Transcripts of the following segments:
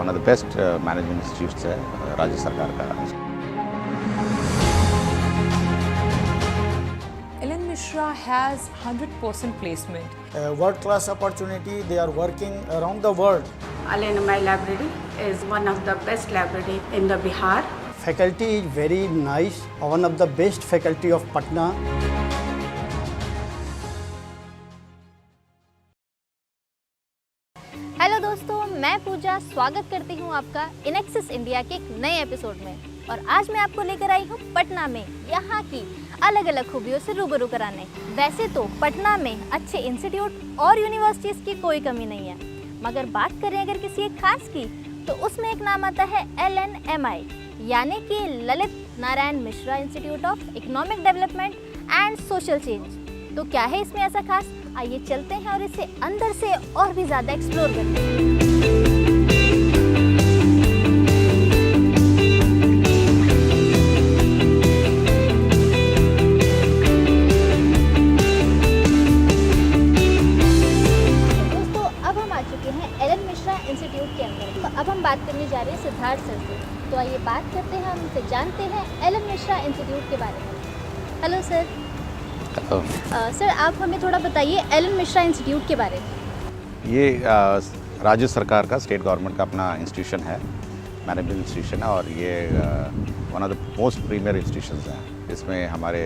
One of the best management institutes है राज्य सरकार का। Ellen Mishra has 100% placement. World class opportunity, they are working around the world. Al-Anamai Library is one of the best library in the Bihar. Faculty is very nice, one of the best faculty of Patna. Hello दोस्तों, मैं पूजा स्वागत करती हूँ आपका इनेक्सिस India के एक नए episode में। और आज मैं आपको लेकर आई हूँ पटना में, यहाँ की अलग अलग खूबियों से रूबरू कराने। वैसे तो पटना में अच्छे इंस्टीट्यूट और यूनिवर्सिटीज़ की कोई कमी नहीं है, मगर बात करें अगर किसी एक खास की तो उसमें एक नाम आता है LNMI, यानी कि Lalit Narayan Mishra institute of economic development and social change. तो क्या है इसमें ऐसा खास, आइए चलते हैं और इसे अंदर से और भी ज़्यादा एक्सप्लोर करते हैं। दोस्तों, अब हम आ चुके हैं एलन मिश्रा इंस्टीट्यूट के अंदर। तो अब हम बात करने जा रहे हैं सिद्धार्थ सर से। तो आइए बात करते हैं, हम उनसे जानते हैं एलन मिश्रा इंस्टीट्यूट के बारे में। Hello sir. सर, आप हमें थोड़ा बताइए एलन मिश्रा इंस्टीट्यूट के बारे में। ये राज्य सरकार का, स्टेट गवर्नमेंट का अपना इंस्टीट्यूशन है, मैनेजमेंट इंस्टीट्यूशन है, और ये one of the most premier institutions हैं। इसमें हमारे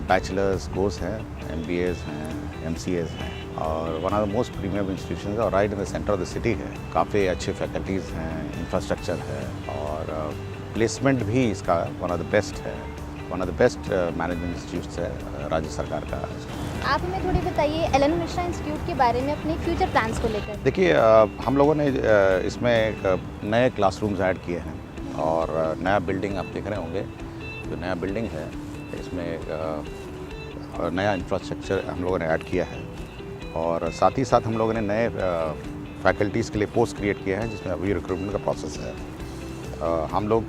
बैचलर्स कोर्स हैं, MBAs हैं, MCAs हैं, और one of the most premier institutions है, और right in the centre of the city है। काफ़ी अच्छे फैकल्टीज़ हैं, इंफ्रास्ट्रक्चर है, और प्लेसमेंट भी इसका वन ऑफ द बेस्ट है, one of the best management institutes है राज्य सरकार का। आप हमें थोड़ी बताइए एलन मिश्रा इंस्टीट्यूट के बारे में, अपने फ्यूचर प्लान्स को लेकर। देखिए, हम लोगों ने इसमें एक नए क्लासरूम्स ऐड किए हैं, और नया बिल्डिंग आप देख रहे होंगे, जो नया बिल्डिंग है इसमें एक नया इंफ्रास्ट्रक्चर हम लोगों ने ऐड किया है, और साथ ही साथ हम लोगों ने नए फैकल्टीज़ के लिए पोस्ट क्रिएट किए हैं, जिसमें अभी रिक्रूटमेंट का प्रोसेस है। हम लोग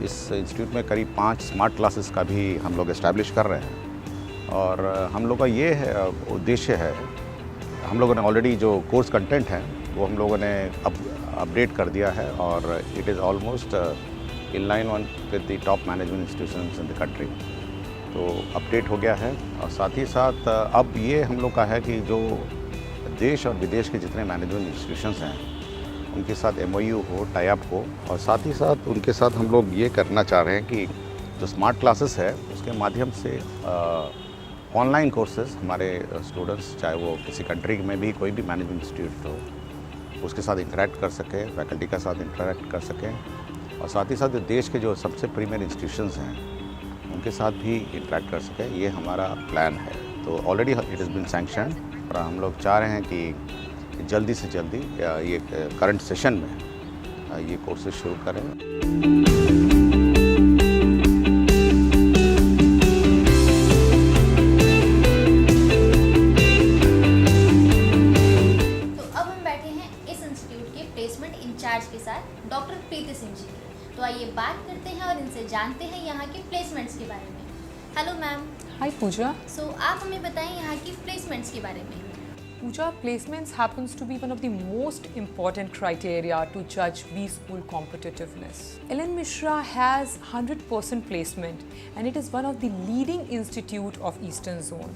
इस इंस्टीट्यूट में करीब 5 स्मार्ट क्लासेस का भी हम लोग इस्टेब्लिश कर रहे हैं, और हम लोग का ये है उद्देश्य है, हम लोगों ने ऑलरेडी जो कोर्स कंटेंट है वो हम लोगों ने अपडेट कर दिया है, और it is almost in line with the top management institutions in the country. तो अपडेट हो गया है, और साथ ही साथ अब ये हम लोग का है कि जो देश और विदेश के जितने मैनेजमेंट इंस्टीट्यूशंस हैं उनके साथ MOU हो, टाई अप हो, और साथ ही साथ उनके साथ हम लोग ये करना चाह रहे हैं कि जो स्मार्ट क्लासेस है उसके माध्यम से ऑनलाइन कोर्सेज हमारे स्टूडेंट्स, चाहे वो किसी कंट्री में भी कोई भी मैनेजमेंट इंस्टीट्यूट हो, उसके साथ इंटरेक्ट कर सकें, फैकल्टी के साथ इंटरेक्ट कर सकें, और साथ ही साथ देश के जो सबसे प्रीमियर इंस्टीट्यूशंस हैं उनके साथ भी इंटरेक्ट कर सकें। ये हमारा प्लान है। तो already it is been sanction, और हम लोग चाह रहे हैं कि जल्दी से जल्दी ये करंट सेशन में ये कोर्सेज शुरू करें। तो अब हम बैठे हैं इस इंस्टीट्यूट के प्लेसमेंट इंचार्ज के साथ, डॉक्टर प्रीति सिंह जी की। तो आइए बात करते हैं और इनसे जानते हैं यहाँ के प्लेसमेंट्स के बारे में। Hello ma'am. Hi Pooja. सो आप हमें बताएं यहाँ की प्लेसमेंट्स के बारे में। Pooja, placements happens to be one of the most important criteria to judge B school competitiveness. Ellen Mishra has 100% placement, and it is one of the leading institute of Eastern Zone.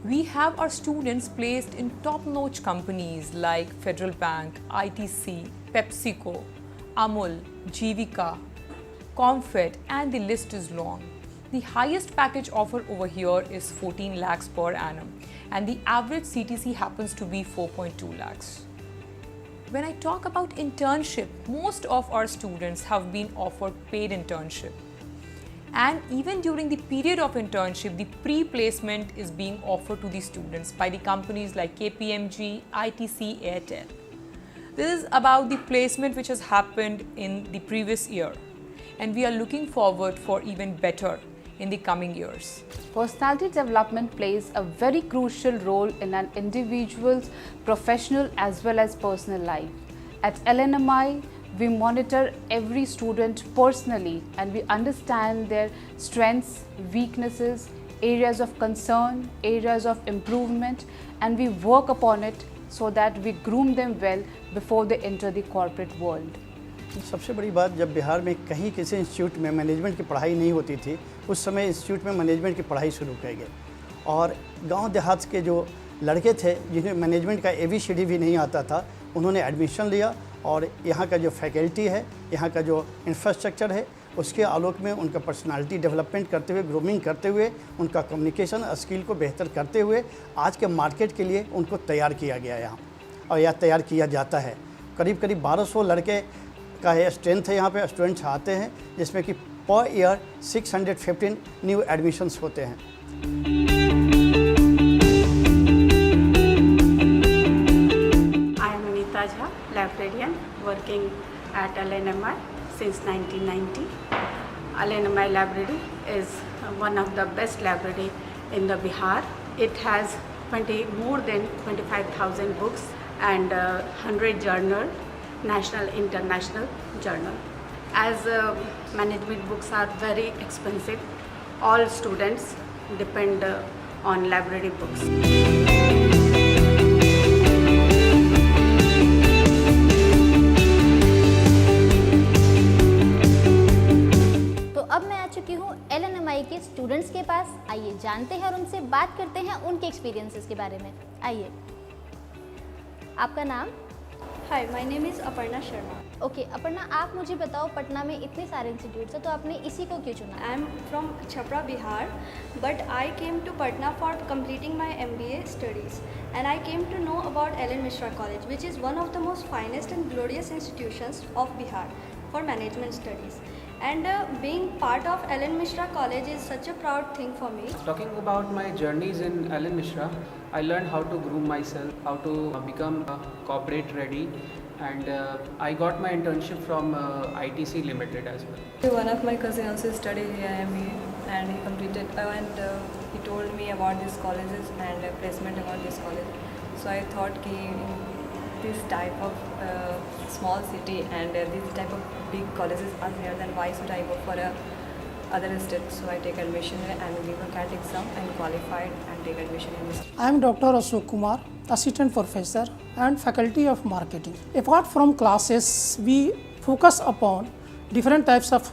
We have our students placed in top-notch companies like Federal Bank, ITC, PepsiCo, Amul, Jivika, Comfed, and the list is long. The highest package offer over here is 14 lakhs per annum, and the average CTC happens to be 4.2 lakhs. When I talk about internship, most of our students have been offered paid internship. And even during the period of internship, the pre-placement is being offered to the students by the companies like KPMG, ITC, Airtel. This is about the placement which has happened in the previous year, and we are looking forward for even better in the coming years. Personality development plays a very crucial role in an individual's professional as well as personal life. At LNMI, we monitor every student personally, and we understand their strengths, weaknesses, areas of concern, areas of improvement, and we work upon it so that we groom them well before they enter the corporate world. सबसे बड़ी बात, जब बिहार में कहीं किसी institute में management की पढ़ाई नहीं होती थी, उस समय इंस्टीट्यूट में मैनेजमेंट की पढ़ाई शुरू की गई और गांव देहात के जो लड़के थे जिन्हें मैनेजमेंट का ABCD भी नहीं आता था, उन्होंने एडमिशन लिया और यहाँ का जो फैकल्टी है, यहाँ का जो इंफ्रास्ट्रक्चर है, उसके आलोक में उनका पर्सनालिटी डेवलपमेंट करते हुए, ग्रूमिंग करते हुए, उनका कम्युनिकेशन स्किल को बेहतर करते हुए आज के मार्केट के लिए उनको तैयार किया गया यहाँ और यह तैयार किया जाता है। करीब 1200 लड़के का है स्ट्रेंथ है, यहाँ पे स्टूडेंट्स आते हैं, जिसमें कि पर ईयर 615 न्यू एडमिशन्स होते हैं। I am Anita Jha, librarian working at LNMI since 1990. LNMI library is one of the best library in the Bihar. It has more than 25,000 books and 100 journal, national, international journal. As management books are very expensive, all students depend on library books. तो अब मैं आ चुकी हूँ LNMI के students के पास। आइए जानते हैं और उनसे बात करते हैं उनके एक्सपीरियंसेस के बारे में। आइए, आपका नाम? Hi, my name is Aparna Sharma. Okay Aparna, आप मुझे बताओ, पटना में इतने सारे इंस्टीट्यूट्स हैं तो आपने इसी को क्यों चुना? I am from Chhapra, Bihar, but I came to Patna for completing my MBA studies and I came to know about L N Mishra college, which is one of the most finest and glorious institutions of Bihar for management studies, and being part of Ellen Mishra College is such a proud thing for me. Talking about my journeys in Ellen Mishra, I learned how to groom myself, how to become corporate ready, and I got my internship from ITC Limited as well. One of my cousins also studied here and he completed and he told me about these colleges and placement about this college. So I thought ki this type of small city and this type of big colleges are here, then why should I go for a other state? So I take admission and give a CAT exam and qualified and take admission in this. I am Dr. Ashok Kumar, Assistant Professor and Faculty of Marketing. Apart from classes, we focus upon different types of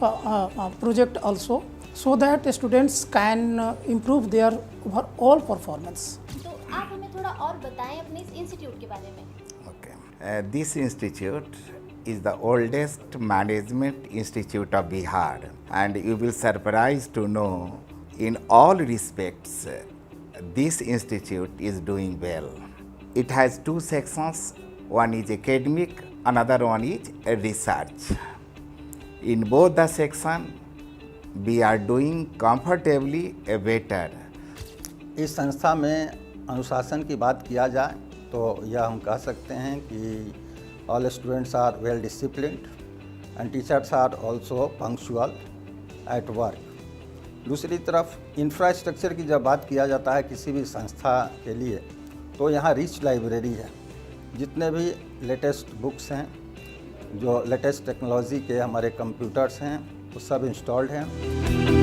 project also, so that students can improve their overall performance. तो आप हमें थोड़ा और बताएं अपने इस institute के बारे में। This institute is the oldest management institute of Bihar, and you will surprised to know in all respects this institute is doing well. It has two sections, one is academic, another one is research. In both the section we are doing comfortably better. इस संस्था में अनुशासन की बात किया जाए तो यह हम कह सकते हैं कि all students are well disciplined and teachers are also punctual at work. दूसरी तरफ इंफ्रास्ट्रक्चर की जब बात किया जाता है किसी भी संस्था के लिए, तो यहाँ रिच लाइब्रेरी है। जितने भी लेटेस्ट बुक्स हैं, जो लेटेस्ट टेक्नोलॉजी के हमारे कंप्यूटर्स हैं, वो सब इंस्टॉल्ड हैं।